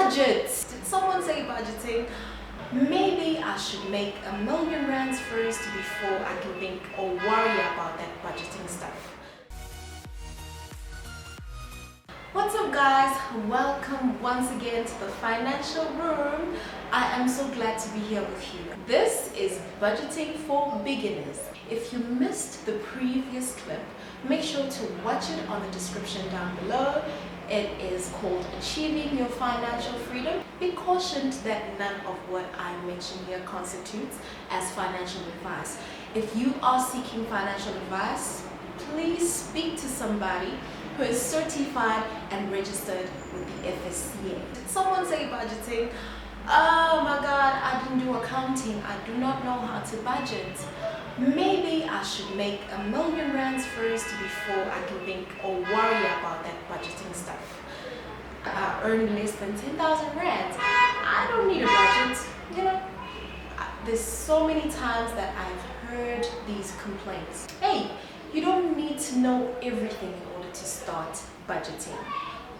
Budget. Did someone say budgeting? Maybe I should make $1,000,000 first before I can think or worry about that budgeting stuff. What's up guys? Welcome once again to the financial room. I am so glad to be here with you. This is budgeting for beginners. If you missed the previous clip, make sure to watch it on the description down below. It is called Achieving Your Financial Freedom. Be cautioned that none of what I mention here constitutes as financial advice. If you are seeking financial advice, please speak to somebody who is certified and registered with the FSCA. Did someone say budgeting? Oh my god, I didn't do accounting. I do not know how to budget. Maybe I should make $1,000,000 first before I can think or worry about that budgeting stuff. I earn less than 10,000 rands. I don't need a budget. You know, there's so many times that I've heard these complaints. Hey, you don't need to know everything in order to start budgeting.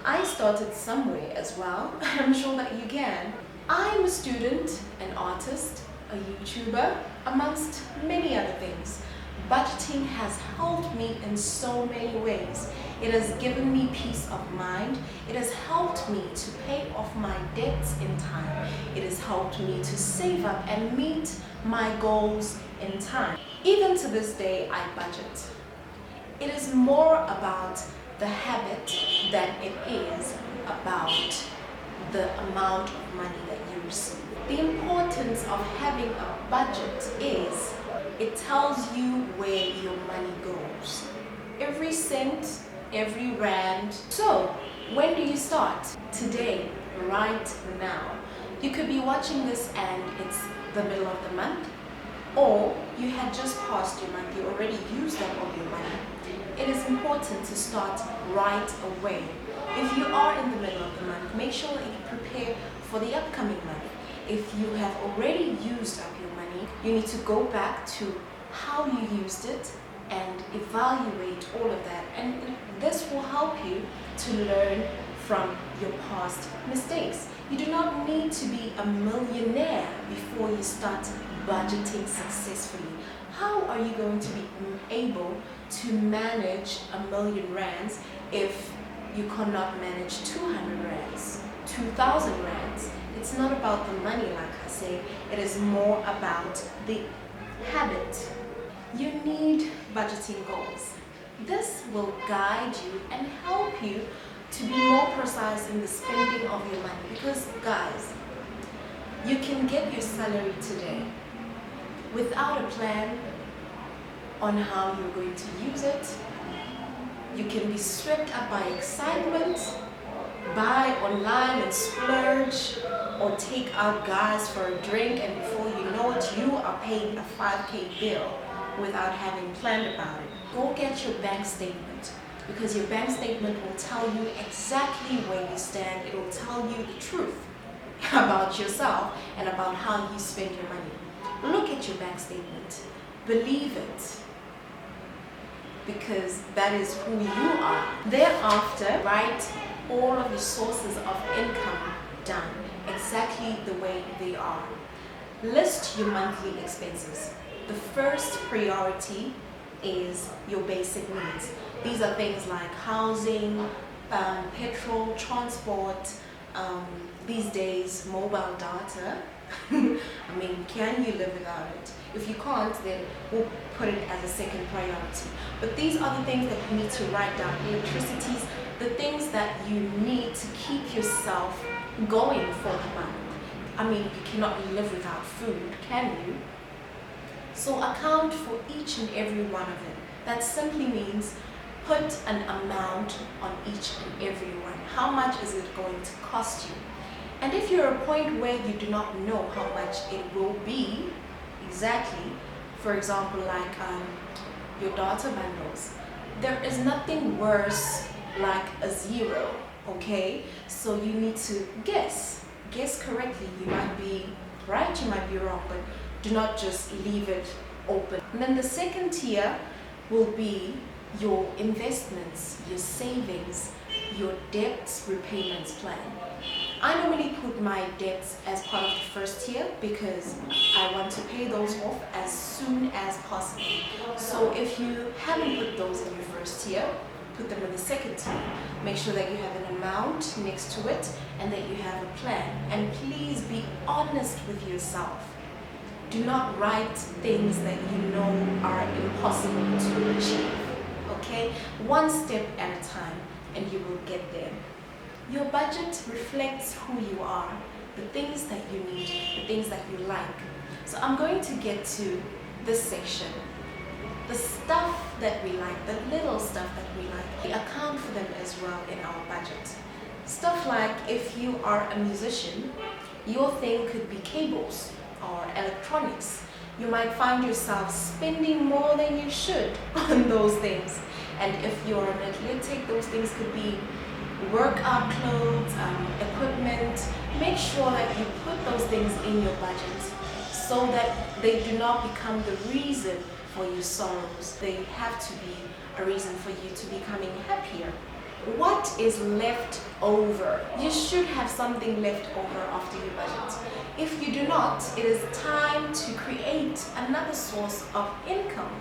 I started somewhere as well, and I'm sure that you can. I'm a student, an artist, a YouTuber, amongst many other things. Budgeting has helped me in so many ways. It has given me peace of mind. It has helped me to pay off my debts in time. It has helped me to save up and meet my goals in time. Even to this day, I budget. It is more about the habit than it is about the amount of money that you receive. The importance of having a budget is it tells you where your money goes. Every cent, every rand. So, when do you start? Today, right now. You could be watching this and it's the middle of the month, or you had just passed your month, you already used up all your money. It is important to start right away. If you are in the middle of the month, make sure that you prepare for the upcoming month. If you have already used up your money, you need to go back to how you used it and evaluate all of that. And this will help you to learn from your past mistakes. You do not need to be a millionaire before you start budgeting successfully. How are you going to be able to manage $1,000,000 if you cannot manage 200 rands, 2,000 rands? It's not about the money, like I say. It is more about the habit. You need budgeting goals. This will guide you and help you to be more precise in the spending of your money. Because guys, you can get your salary today without a plan on how you're going to use it. You can be swept up by excitement, buy online and splurge, or take out guys for a drink, and before you know it, you are paying a 5K bill without having planned about it. Go get your bank statement, because your bank statement will tell you exactly where you stand. It will tell you the truth about yourself and about how you spend your money. Look at your bank statement. Believe it, because that is who you are. Thereafter, write all of your sources of income down exactly the way they are. List your monthly expenses. The first priority is your basic needs. These are things like housing, petrol, transport, these days mobile data. I mean, can you live without it? If you can't, then we'll put it as a second priority. But these are the things that you need to write down. Electricities, the things that you need to keep yourself going for the month. I mean, you cannot live without food, can you? So account for each and every one of it. That simply means put an amount on each and every one. How much is it going to cost you? And if you're at a point where you do not know how much it will be exactly, for example, like your data bundles, there is nothing worse like a zero, okay? So you need to guess correctly. You might be right, you might be wrong, but do not just leave it open. And then the second tier will be your investments, your savings, your debt repayments plan. I normally put my debts as part of the first tier because I want to pay those off as soon as possible. So if you haven't put those in your first tier, put them in the second tier. Make sure that you have an amount next to it and that you have a plan. And please be honest with yourself. Do not write things that you know are impossible to achieve. Okay? One step at a time and you will get there. Your budget reflects who you are, the things that you need, the things that you like. So I'm going to get to this section. The stuff that we like, the little stuff that we like, we account for them as well in our budget. Stuff like if you are a musician, your thing could be cables or electronics. You might find yourself spending more than you should on those things. And if you're an athletic, those things could be workout clothes, equipment. Make sure that you put those things in your budget so that they do not become the reason for your sorrows. They have to be a reason for you to becoming happier. What is left over? You should have something left over after your budget. If you do not, it is time to create another source of income.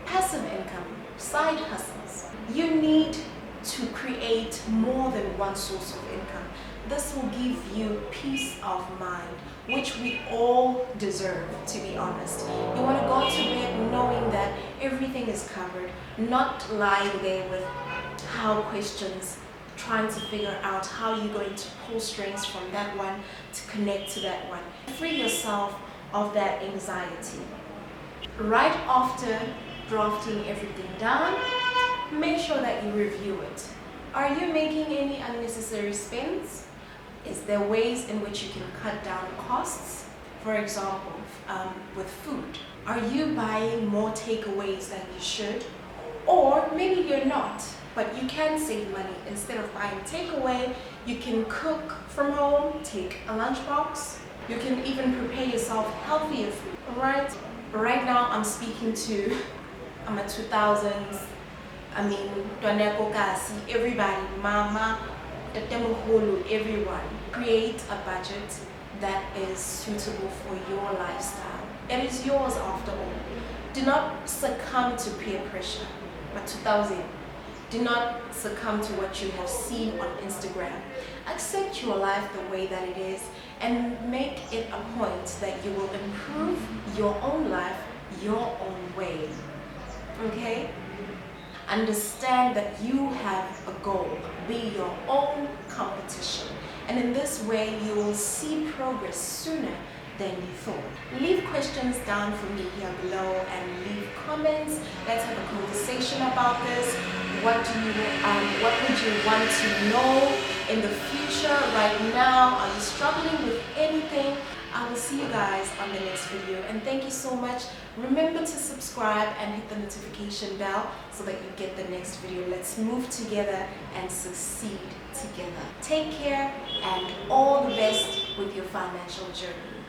Passive income, side hustles. You need to create more than one source of income. This will give you peace of mind, which we all deserve, to be honest. You want to go to bed knowing that everything is covered, not lying there with how questions, trying to figure out how you're going to pull strings from that one to connect to that one. Free yourself of that anxiety. Right after drafting everything down, make sure that you review it. Are you making any unnecessary spends? Is there ways in which you can cut down costs? For example, with food. Are you buying more takeaways than you should? Or maybe you're not, but you can save money. Instead of buying takeaway, you can cook from home, take a lunchbox. You can even prepare yourself healthier food, alright? Right now I'm speaking to, I'm a 2000s, I mean, everybody, mama, everyone. Create a budget that is suitable for your lifestyle. It is yours after all. Do not succumb to peer pressure. But 2000, do not succumb to what you have seen on Instagram. Accept your life the way that it is and make it a point that you will improve your own life your own way. Okay? Understand that you have a goal. Be your own competition. And in this way, you will see progress sooner than you thought. Leave questions down for me here below and leave comments. Let's have a conversation about this. What would you want to know in the future? Right now, are you struggling with anything? I will see you guys on the next video, and thank you so much. Remember to subscribe and hit the notification bell so that you get the next video. Let's move together and succeed together. Take care and all the best with your financial journey.